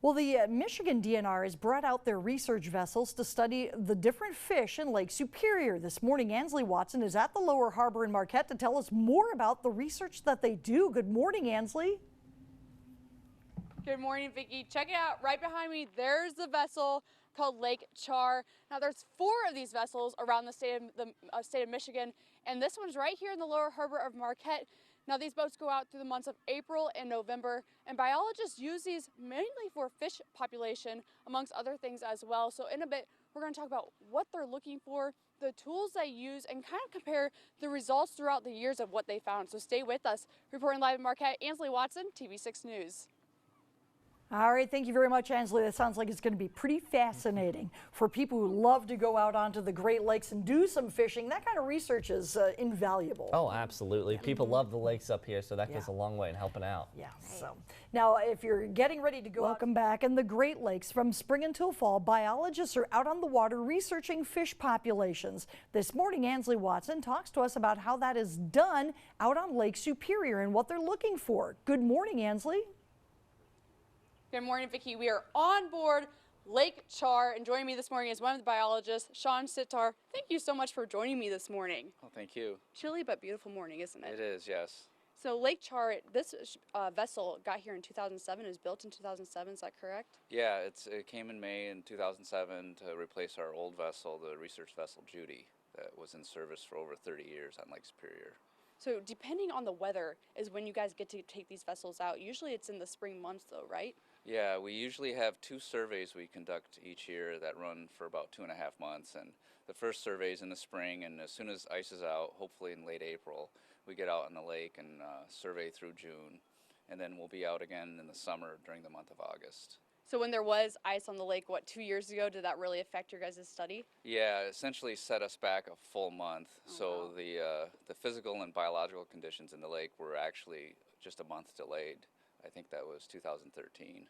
Well, the Michigan DNR has brought out their research vessels to study the different fish in Lake Superior. This morning, Ansley Watson is at the Lower Harbor in Marquette to tell us more about the research that they do. Good morning, Ansley. Good morning, Vicki. Check it out right behind me. There's the vessel called Lake Char. Now, there's 4 of these vessels around the state of Michigan, and this one's right here in the Lower Harbor of Marquette. Now, these boats go out through the months of April and November, and biologists use these mainly for fish population, amongst other things as well. So in a bit, we're going to talk about what they're looking for, the tools they use, and kind of compare the results throughout the years of what they found. So stay with us. Reporting live in Marquette, Ansley Watson, TV6 News. All right, thank you very much, Ansley. That sounds like it's going to be pretty fascinating for people who love to go out onto the Great Lakes and do some fishing. That kind of research is invaluable. Oh, absolutely. People love the lakes up here, so that goes a long way in helping out. Yeah, so now if you're getting ready to go, welcome back. In the Great Lakes, from spring until fall, biologists are out on the water researching fish populations. This morning, Ansley Watson talks to us about how that is done out on Lake Superior and what they're looking for. Good morning, Ansley. Good morning, Vicki. We are on board Lake Char, and joining me this morning is one of the biologists, Sean Sitar. Thank you so much for joining me this morning. Oh, thank you. Chilly but beautiful morning, isn't it? It is, yes. So Lake Char, this vessel got here in 2007. It was built in 2007. Is that correct? Yeah, it came in May in 2007 to replace our old vessel, the research vessel Judy, that was in service for over 30 years on Lake Superior. So depending on the weather is when you guys get to take these vessels out. Usually it's in the spring months though, right? Yeah, we usually have 2 surveys we conduct each year that run for about 2.5 months. And the first survey is in the spring, and as soon as ice is out, hopefully in late April, we get out on the lake and survey through June. And then we'll be out again in the summer during the month of August. So when there was ice on the lake, what, 2 years ago, did that really affect your guys' study? Yeah, essentially set us back a full month. Oh, so wow. The physical and biological conditions in the lake were actually just a month delayed. I think that was 2013.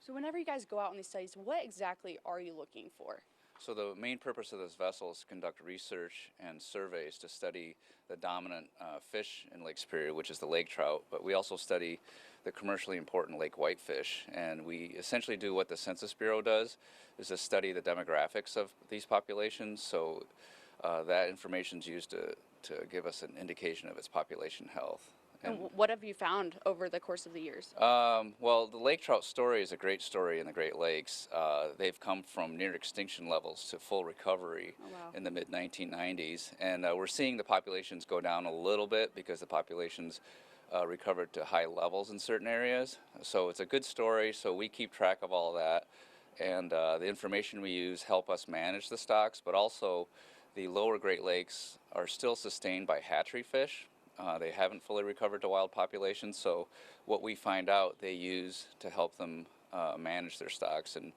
So whenever you guys go out on these studies, what exactly are you looking for? So the main purpose of this vessel is to conduct research and surveys to study the dominant fish in Lake Superior, which is the lake trout, but we also study the commercially important lake whitefish. And we essentially do what the Census Bureau does, is to study the demographics of these populations. So that information is used to give us an indication of its population health. And what have you found over the course of the years? Well, the lake trout story is a great story in the Great Lakes. They've come from near extinction levels to full recovery in the mid-1990s. And we're seeing the populations go down a little bit because the populations recovered to high levels in certain areas. So it's a good story, so we keep track of all that. And the information we use help us manage the stocks, but also the lower Great Lakes are still sustained by hatchery fish. They haven't fully recovered to wild populations, so what we find out they use to help them manage their stocks and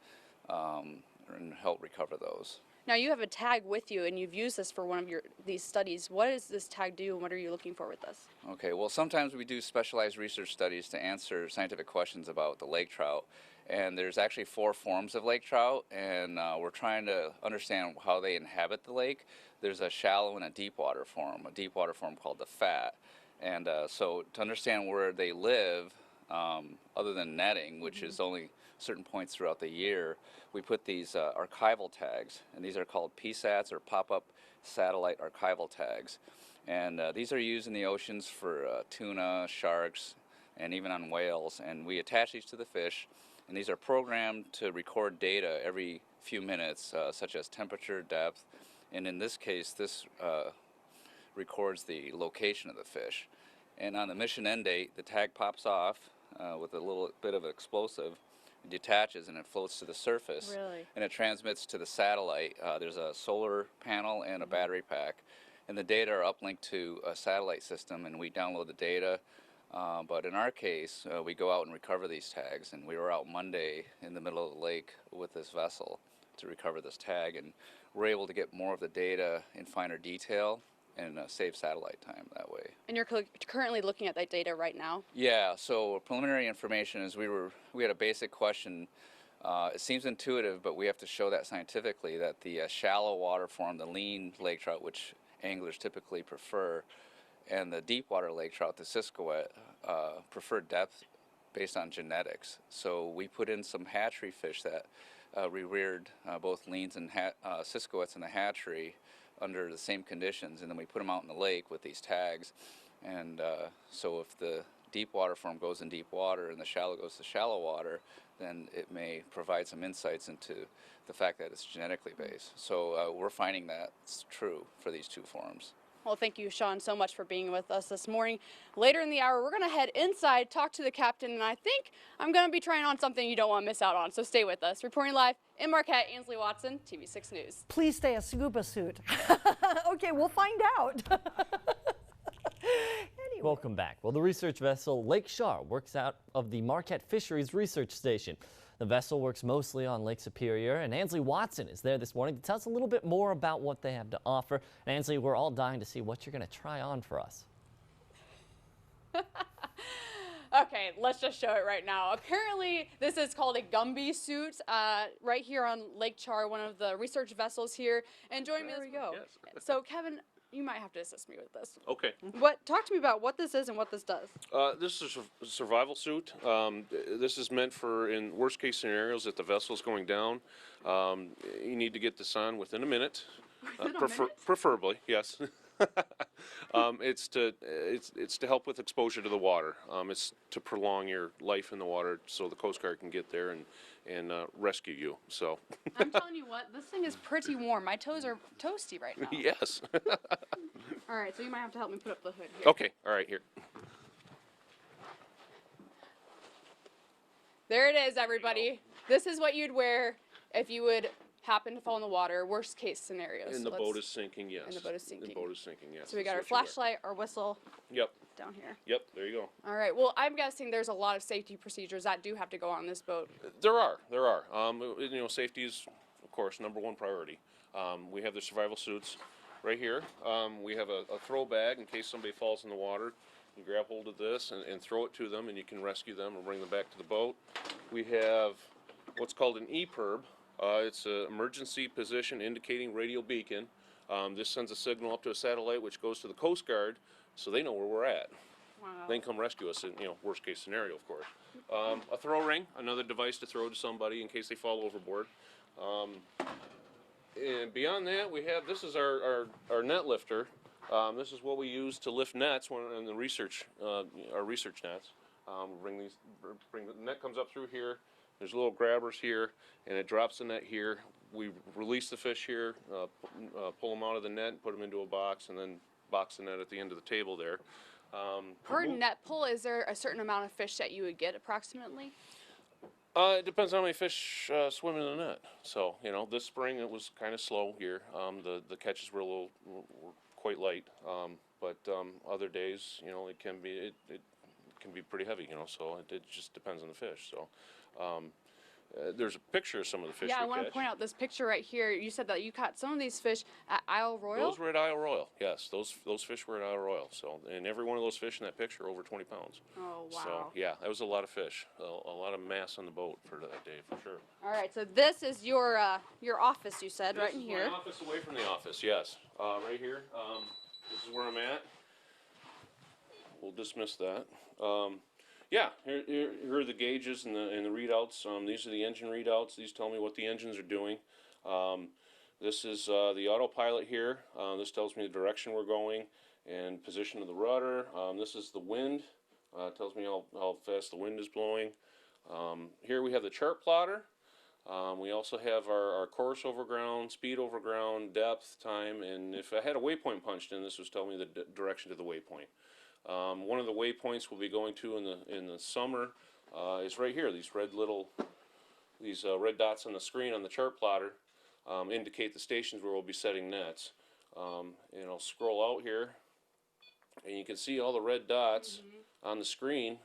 help recover those. Now you have a tag with you, and you've used this for one of these studies. What does this tag do, and what are you looking for with this? Okay, well, sometimes we do specialized research studies to answer scientific questions about the lake trout. And there's actually 4 forms of lake trout, and we're trying to understand how they inhabit the lake. There's a shallow and a deep water form called the fat. And so to understand where they live, other than netting, which is only certain points throughout the year, we put these archival tags, and these are called PSATs, or pop-up satellite archival tags. And these are used in the oceans for tuna, sharks, and even on whales. And we attach these to the fish, and these are programmed to record data every few minutes, such as temperature, depth, and in this case, this records the location of the fish. And on the mission end date, the tag pops off with a little bit of explosive, it detaches, and it floats to the surface. Really? And it transmits to the satellite. There's a solar panel and a battery pack, and the data are uplinked to a satellite system, and we download the data. But in our case, we go out and recover these tags, and we were out Monday in the middle of the lake with this vessel to recover this tag, and we're able to get more of the data in finer detail and save satellite time that way. And you're currently looking at that data right now? Yeah, so preliminary information is we had a basic question. It seems intuitive, but we have to show that scientifically, that the shallow water form, the lean lake trout, which anglers typically prefer, and the deep water lake trout, the Siskowit, prefer depth based on genetics. So we put in some hatchery fish that we reared both Leans and Siskowitz in the hatchery under the same conditions, and then we put them out in the lake with these tags. And so if the deep water form goes in deep water and the shallow goes to shallow water, then it may provide some insights into the fact that it's genetically based. So we're finding that's true for these two forms. Well, thank you, Sean, so much for being with us this morning. Later in the hour, we're going to head inside, talk to the captain, and I think I'm going to be trying on something you don't want to miss out on, so stay with us. Reporting live in Marquette, Ainsley Watson, TV6 News. Please stay a scuba suit. Okay, we'll find out. Anyway. Welcome back. Well, the research vessel Lake Char works out of the Marquette Fisheries Research Station. The vessel works mostly on Lake Superior, and Ainsley Watson is there this morning to tell us a little bit more about what they have to offer. And Ainsley, we're all dying to see what you're going to try on for us. Okay, let's just show it right now. Apparently, this is called a Gumby suit right here on Lake Char, one of the research vessels here. And joining me, there we go. Yes. So, Kevin, you might have to assist me with this. Okay. Talk to me about what this is and what this does. This is a survival suit. This is meant for in worst case scenarios if the vessel's going down. You need to get this on within a minute. Preferably, yes. It's to help with exposure to the water. It's to prolong your life in the water so the Coast Guard can get there and rescue you. So. I'm telling you what, this thing is pretty warm. My toes are toasty right now. Yes. All right, so you might have to help me put up the hood here. Okay. All right. Here. There it is, everybody. This is what you'd wear if you would happen to fall in the water. Worst case scenario. And the boat is sinking. Yes. And the boat is sinking. The boat is sinking. Yes. So we got our flashlight, our whistle. Yep. Down here. Yep. There you go. All right. Well, I'm guessing there's a lot of safety procedures that do have to go on this boat. There are. Safety is, of course, #1 priority. We have the survival suits right here. We have a throw bag in case somebody falls in the water. You grab hold of this and throw it to them, and you can rescue them or bring them back to the boat. We have what's called an EPIRB. It's an emergency position indicating radio beacon. This sends a signal up to a satellite, which goes to the Coast Guard, so they know where we're at. Wow. They can come rescue us in, worst case scenario, of course. A throw ring, another device to throw to somebody in case they fall overboard. And beyond that, we have, this is our net lifter. This is what we use to lift nets in the research, our research nets. The net comes up through here. There's little grabbers here, and it drops the net here. We release the fish here, pull them out of the net, put them into a box, and then box the net at the end of the table there. Per net pull, is there a certain amount of fish that you would get approximately? It depends on how many fish swim in the net. So, this spring it was kind of slow here. The catches were were quite light, but other days, it can be pretty heavy. So it just depends on the fish. So. There's a picture of some of the fish. Yeah, I want to point out this picture right here. You said that you caught some of these fish at Isle Royal. Those were at Isle Royal. Yes, those fish were at Isle Royal. So, and every one of those fish in that picture over 20 pounds. Oh wow! So yeah, that was a lot of fish, a lot of mass on the boat for that day for sure. All right, so this is your office. You said this right in here. This is my office away from the office. Yes, right here. This is where I'm at. We'll dismiss that. Yeah, here are the gauges and the readouts. These are the engine readouts. These tell me what the engines are doing. This is the autopilot here. This tells me the direction we're going and position of the rudder. This is the wind. Tells me how fast the wind is blowing. Here we have the chart plotter. We also have our course over ground, speed over ground, depth, time, and if I had a waypoint punched in, this was telling me the direction to the waypoint. One of the waypoints we'll be going to in the summer is right here. These red dots on the screen on the chart plotter indicate the stations where we'll be setting nets. And I'll scroll out here, and you can see all the red dots on the screen.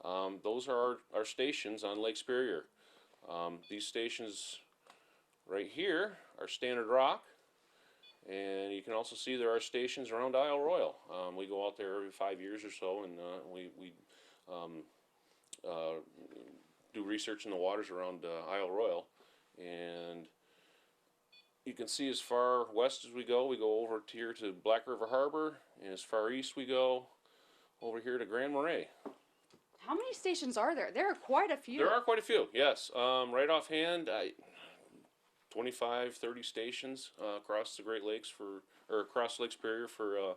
Those are our stations on Lake Superior. These stations right here are Standard Rock. And you can also see there are stations around Isle Royal. We go out there every 5 years or so, and we do research in the waters around Isle Royal. And you can see as far west as we go over here to Black River Harbor, and as far east we go over here to Grand Marais. How many stations are there? There are quite a few. There are quite a few, yes. Right offhand, 25, 30 stations across the Great Lakes or across Lake Superior for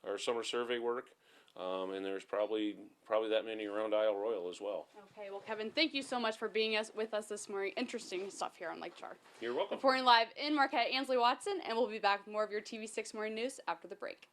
our summer survey work. And there's probably that many around Isle Royal as well. Okay, well, Kevin, thank you so much for being with us this morning. Interesting stuff here on Lake Char. You're welcome. Reporting live in Marquette, Ansley Watson, and we'll be back with more of your TV6 Morning News after the break.